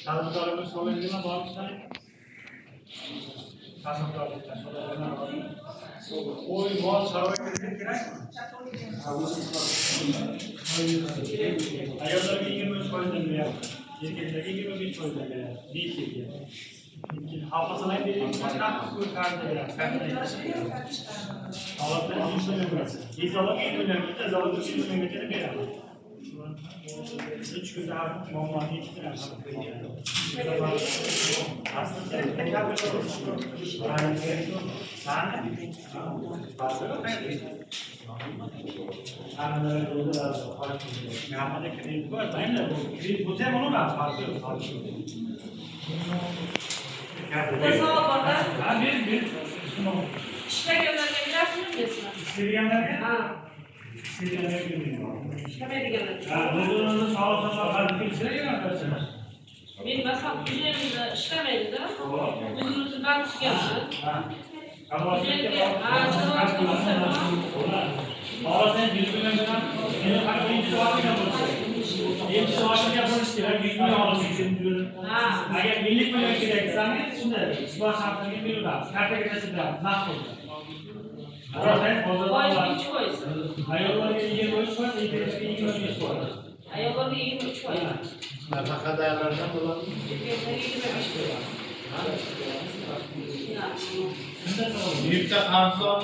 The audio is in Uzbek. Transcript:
Tadbirkorimiz ko'ngilga borishlar. Kasbdorliklar so'rovlardan oy mol sharoitlarga kerakmi? Ayollarga 23% beryapti. Erkaklarga 25% beryapti. Nechta? Haftasalar boshqa ko'rkardi. Avvaldan 100 million beradi. Ezolab 100 million beradi, ezolab 300 milliongacha beradi. Hiç güzel muamma hiç Ben mesela üzerimde işlemeydi de, yüzümüzü ben çıkıyorsun. Ayollarga 23 koy. Nafaka değerlerinden dolayı. Erkeklerge 25 koy. Büyükte kanser